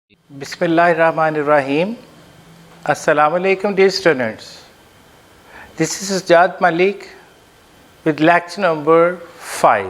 Bismillahirrahmanirrahim. Assalamu alaikum dear students. This is Sajjad Malik with lecture number 5.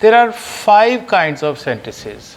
There are 5 kinds of sentences.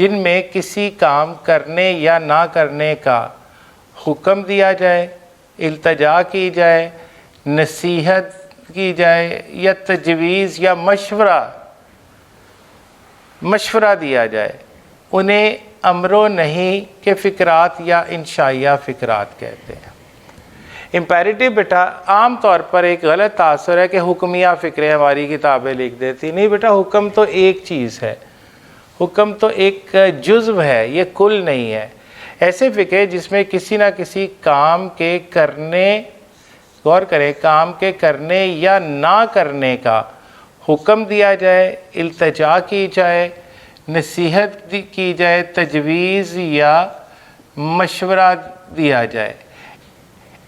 جن میں کسی کام کرنے یا نہ کرنے کا حکم دیا جائے، التجا کی جائے، نصیحت کی جائے یا تجویز یا مشورہ دیا جائے، انہیں امر و نہی کے فقرات یا انشائیہ فقرات کہتے ہیں۔ امپیریٹیو بیٹا عام طور پر ایک غلط تاثر ہے کہ حکمیہ فقرے ہماری کتابیں لکھ دیتی، نہیں بیٹا، حکم تو ایک چیز ہے، حکم تو ایک جزو ہے، یہ کل نہیں ہے۔ ایسے فقرے جس میں کسی نہ کسی کام کے کرنے، غور کریں، کام کے کرنے یا نہ کرنے کا حکم دیا جائے، التجا کی جائے، نصیحت کی جائے، تجویز یا مشورہ دیا جائے،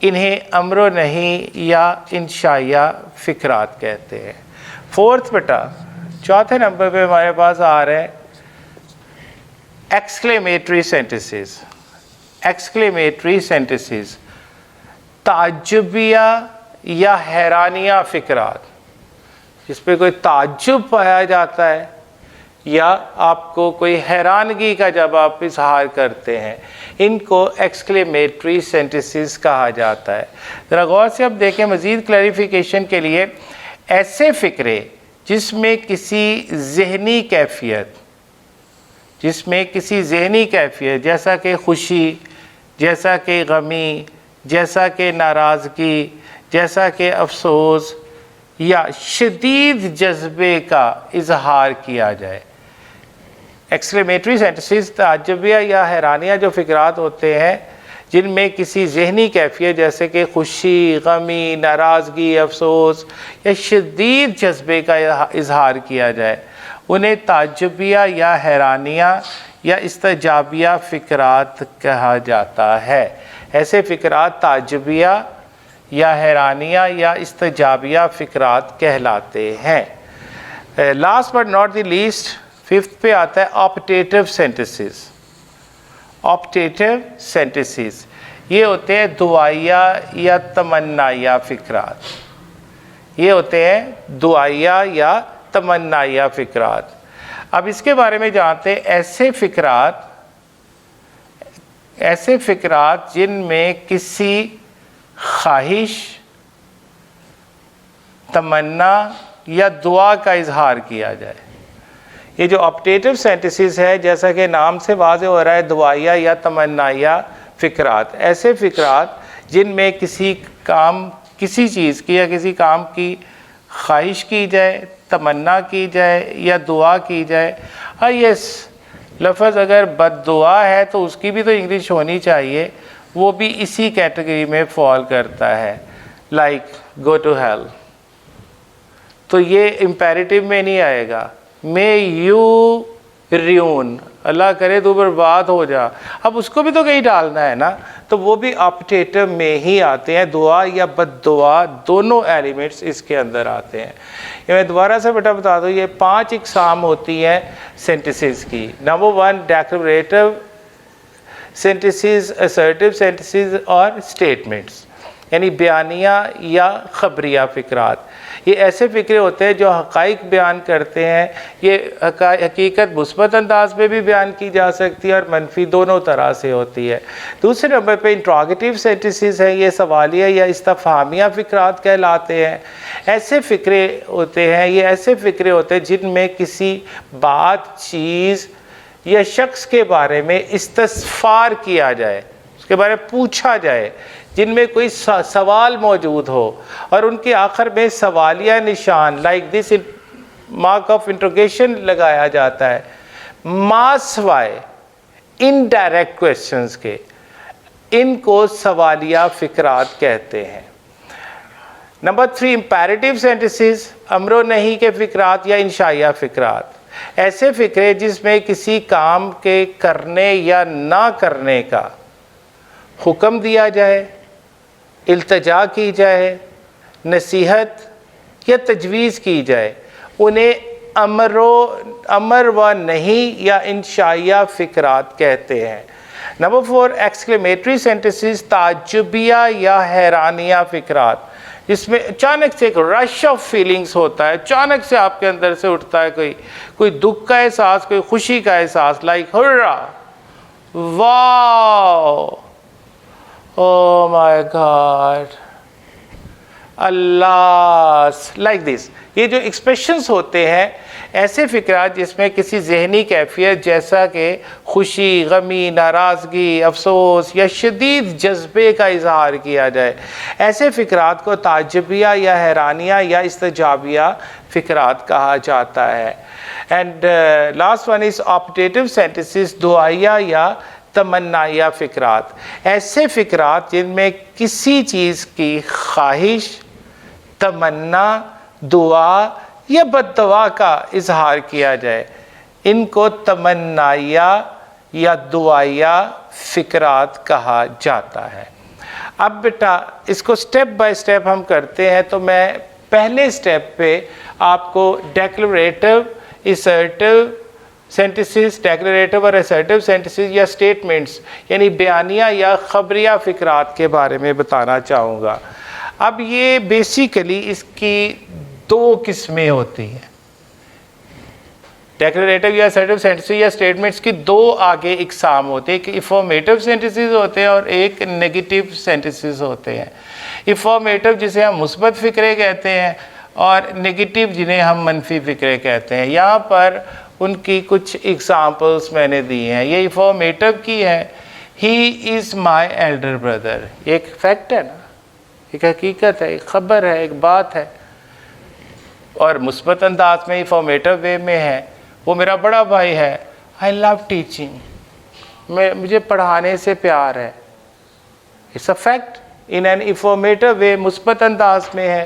انہیں امر و نہی یا انشائیہ فقرات کہتے ہیں۔ فورتھ بیٹا، چوتھے نمبر پہ ہمارے پاس آ رہے ہیں ایکسکلیمیٹری سینٹنسز۔ ایکسکلیمیٹری سینٹنسز تعجبیہ یا حیرانیہ فقرات، جس پہ کوئی تعجب پایا جاتا ہے یا آپ کو کوئی حیرانگی کا جب آپ اظہار کرتے ہیں، ان کو ایکسکلیمیٹری سینٹنسز کہا جاتا ہے۔ ذرا غور سے اب دیکھیں مزید کلیریفیکیشن کے لیے، ایسے فقرے جس میں کسی ذہنی کیفیت جیسا کہ خوشی، جیسا کہ غمی، جیسا کہ ناراضگی، جیسا کہ افسوس یا شدید جذبے کا اظہار کیا جائے۔ ایکسکلیمیٹری سینٹنسز تعجبیہ یا حیرانیہ جو فقرات ہوتے ہیں جن میں کسی ذہنی کیفیت جیسے کہ خوشی، غمی، ناراضگی، افسوس یا شدید جذبے کا اظہار کیا جائے، انہیں تعجبیہ یا حیرانیہ یا استعجابیہ فقرات کہا جاتا ہے۔ ایسے فقرات تعجبیہ یا حیرانیہ یا استعجابیہ فقرات کہلاتے ہیں۔ Last but not the least, fifth پہ آتا ہے آپٹیٹیو سینٹنسز۔ آپٹیٹیو سینٹنسز یہ ہوتے ہیں دعائیہ یا تمنائیہ فقرات، یہ ہوتے ہیں دعائیہ یا تمنائیہ فقرات۔ اب اس کے بارے میں جانتے ہیں، ایسے فقرات جن میں کسی خواہش، تمنا یا دعا کا اظہار کیا جائے۔ یہ جو آپٹیٹیو سینٹنسز ہے، جیسا کہ نام سے واضح ہو رہا ہے، دعائیہ یا تمنائیہ فقرات، ایسے فقرات جن میں کسی چیز کی یا کسی کام کی خواہش کی جائے، تمنا کی جائے یا دعا کی جائے۔ یس، لفظ اگر بد دعا ہے تو اس کی بھی تو انگلش ہونی چاہیے، وہ بھی اسی کیٹیگری میں فال کرتا ہے، لائک گو ٹو ہیل، تو یہ امپیریٹیو میں نہیں آئے گا۔ مے یو ریون، اللہ کرے تو برباد ہو جا، اب اس کو بھی تو کہیں ڈالنا ہے نا، تو وہ بھی آپٹیٹیو میں ہی آتے ہیں۔ دعا یا بد دعا دونوں ایلیمنٹس اس کے اندر آتے ہیں۔ یہ میں دوبارہ سے بیٹا بتا دوں، یہ 5 اقسام ہوتی ہیں سینٹنسز کی۔ Number 1 declarative sentences, assertive sentences اور اسٹیٹمنٹس، یعنی بیانیہ یا خبریہ فقرات۔ یہ ایسے فقرے ہوتے ہیں جو حقائق بیان کرتے ہیں۔ یہ حقیقت مثبت انداز میں بھی بیان کی جا سکتی ہے اور منفی، دونوں طرح سے ہوتی ہے۔ دوسرے نمبر پہ انٹراگیٹیو سینٹنسز ہیں، یہ سوالیہ یا استفہامیہ فقرات کہلاتے ہیں۔ ایسے فقرے ہوتے ہیں، یہ ایسے فقرے ہوتے ہیں جن میں کسی بات، چیز یا شخص کے بارے میں استفسار کیا جائے، اس کے بارے میں پوچھا جائے، جن میں کوئی سوال موجود ہو اور ان کے آخر میں سوالیہ نشان like this mark of interrogation لگایا جاتا ہے، ما سوائے انڈائریکٹ کویسچنز کے، ان کو سوالیہ فقرات کہتے ہیں۔ نمبر 3 امپیریٹیو سینٹنسز، امر و نہی کے فقرات یا انشائیہ فقرات، ایسے فقرے جس میں کسی کام کے کرنے یا نہ کرنے کا حکم دیا جائے، التجا کی جائے، نصیحت یا تجویز کی جائے، انہیں امر و نہی یا انشائیہ فقرات کہتے ہیں۔ نمبر 4 ایکسکلیمیٹری سینٹنسز، تعجبیہ یا حیرانیہ فقرات، جس میں اچانک سے ایک رش آف فیلنگز ہوتا ہے، اچانک سے آپ کے اندر سے اٹھتا ہے کوئی دکھ کا احساس، کوئی خوشی کا احساس، لائک ہرا، واو، او مائی گاڈ، اللہ، لائک دس. یہ جو ایکسپریشنز ہوتے ہیں ایسے فکرات جس میں کسی ذہنی کیفیت جیسا کہ خوشی، غمی، ناراضگی، افسوس یا شدید جذبے کا اظہار کیا جائے، ایسے فکرات کو تعجبیہ یا حیرانیہ یا استجابیہ فکرات کہا جاتا ہے. اینڈ لاسٹ ون از آپٹیٹیو سینٹیسز، دعائیہ یا تمنائیہ فکرات. ایسے فکرات جن میں کسی چیز کی خواہش، تمنا، دعا یا بد دعا کا اظہار کیا جائے، ان کو تمنائیہ یا دعائیہ فکرات کہا جاتا ہے. اب بیٹا اس کو سٹیپ بائی سٹیپ ہم کرتے ہیں. تو میں پہلے سٹیپ پہ آپ کو ڈیکلریٹو، اسرٹیو سینٹیسز، ڈیکلریٹو اور اسرٹیو سینٹیسز یا سٹیٹمنٹس یعنی بیانیہ یا خبریہ فکرات کے بارے میں بتانا چاہوں گا. اب یہ بیسیکلی اس کی دو قسمیں ہوتی ہیں. ڈیکلریٹو یا اسرٹیو سینٹیسز یا سٹیٹمنٹس کی دو آگے اقسام ہوتے ہیں، ایک انفارمیٹو سینٹیسز ہوتے ہیں اور ایک نیگیٹو سینٹیسز ہوتے ہیں. انفارمیٹو جسے ہم مثبت فکرے کہتے ہیں اور نیگیٹو جنہیں ہم منفی فکرے کہتے ہیں. یہاں پر ان کی کچھ ایگزامپلس میں نے دی ہیں. یہ انفارمیٹو کی ہے، ہی از مائی ایلڈر بردر. یہ ایک فیکٹ ہے نا، ایک حقیقت ہے، ایک خبر ہے، ایک بات ہے. اور مثبت انداز میں انفارمیٹو وے میں ہے، وہ میرا بڑا بھائی ہے. آئی لو ٹیچنگ، مجھے پڑھانے سے پیار ہے. It's a fact in an informative way, مثبت انداز میں ہے.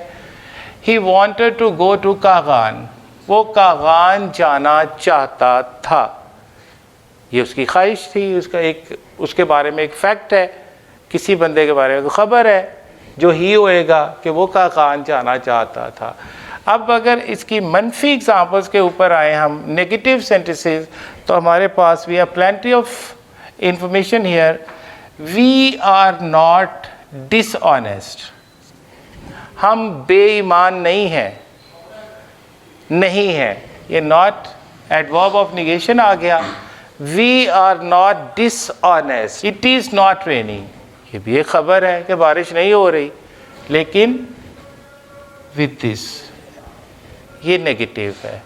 He wanted to go to Kaghan, وہ کاغان جانا چاہتا تھا. یہ اس کی خواہش تھی، اس کے بارے میں ایک فیکٹ ہے، کسی بندے کے بارے میں خبر ہے جو ہی ہوئے گا کہ وہ کاغان جانا چاہتا تھا. اب اگر اس کی منفی ایگزامپلس کے اوپر آئے ہم، نیگیٹو سینٹیسز، تو ہمارے پاس we have plenty of information here. We are not dishonest, ہم بے ایمان نہیں ہیں، نہیں ہے. یہ ناٹ ایڈورب آف نیگیشن آ گیا. We are not dishonest, it is not raining. یہ بھی ایک خبر ہے کہ بارش نہیں ہو رہی، لیکن with this یہ نیگیٹو ہے.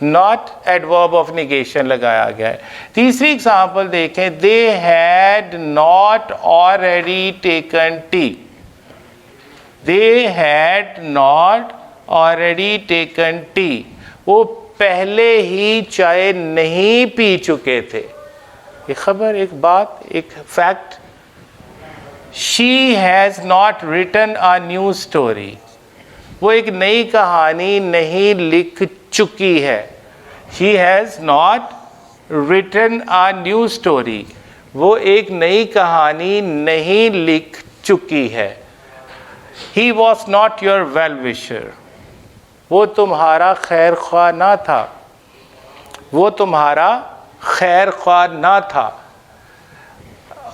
ناٹ ایڈورب آف نیگیشن لگایا گیا ہے. تیسری اگزامپل دیکھیں، they had not already taken tea. They had not already taken tea. وہ پہلے ہی چائے نہیں پی چکے تھے. یہ خبر، ایک بات، ایک fact. She has not written a new story. وہ ایک نئی کہانی نہیں لکھ چکی ہے. She has not written a new story. وہ ایک نئی کہانی نہیں لکھ چکی ہے. He was not your well-wisher. وہ تمہارا خیر خواہ نہ تھا. وہ تمہارا خیر خواہ نہ تھا.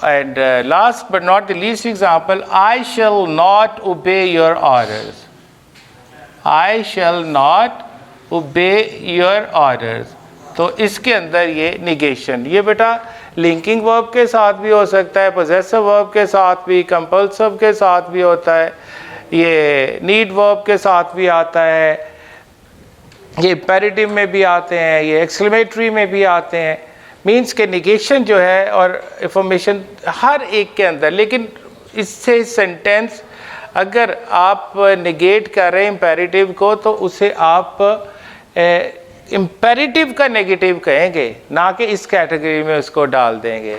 And last but not the least example, I shall not obey your orders. I shall not obey your orders. تو اس کے اندر یہ نیگیشن، یہ بیٹا لنکنگ ورب کے ساتھ بھی ہو سکتا ہے، پوزیسو ورب کے ساتھ بھی، کمپلسو کے ساتھ بھی ہوتا ہے، یہ نیڈ ورب کے ساتھ بھی آتا ہے، یہ امپیریٹیو میں بھی آتے ہیں، یہ ایکسکلیمیٹری میں بھی آتے ہیں. مینس کہ نیگیشن جو ہے اور انفارمیشن ہر ایک کے اندر. لیکن اس سے سینٹینس اگر آپ نگیٹ کر رہے ہیں امپیریٹیو کو، تو اسے آپ امپیریٹیو کا نیگیٹیو کہیں گے، نہ کہ اس کیٹیگری میں اس کو ڈال دیں گے.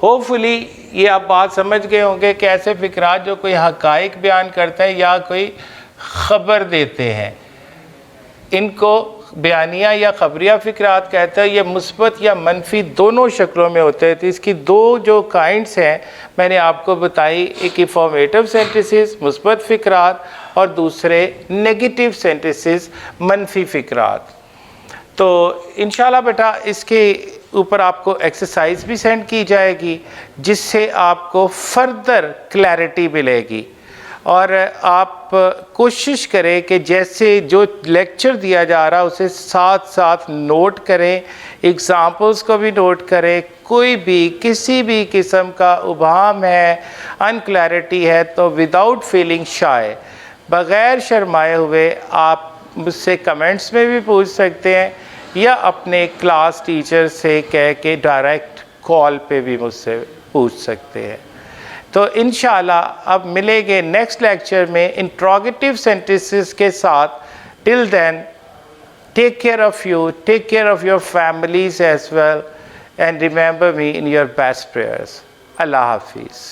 ہوپ فلی یہ آپ بات سمجھ گئے ہوں گے کہ ایسے فکرات جو کوئی حقائق بیان کرتے ہیں یا کوئی خبر دیتے ہیں، ان کو بیانیہ یا خبریہ فکرات کہتے ہیں. یہ مثبت یا منفی دونوں شکلوں میں ہوتے ہیں. تو اس کی دو جو کائنڈس ہیں میں نے آپ کو بتائی، ایک انفارمیٹو سینٹیسز مثبت فکرات اور دوسرے نیگیٹو سینٹیسز منفی فکرات. تو انشاءاللہ بیٹا اس کے اوپر آپ کو ایکسرسائز بھی سینڈ کی جائے گی جس سے آپ کو فردر کلیئرٹی ملے گی. اور آپ کوشش کریں کہ جیسے جو لیکچر دیا جا رہا اسے ساتھ ساتھ نوٹ کریں، ایگزامپلس کو بھی نوٹ کریں. کوئی بھی کسی بھی قسم کا ابہام ہے، انکلیئرٹی ہے، تو وداؤٹ فیلنگ شائے، بغیر شرمائے ہوئے آپ مجھ سے کمنٹس میں بھی پوچھ سکتے ہیں، یا اپنے کلاس ٹیچر سے کہہ کے ڈائریکٹ کال پہ بھی مجھ سے پوچھ سکتے ہیں. تو انشاءاللہ اب ملیں گے نیکسٹ لیکچر میں انٹروگیٹیو سینٹنسز کے ساتھ. Till then take care of you, take care of your families as well, and remember me in your best prayers. اللہ حافظ.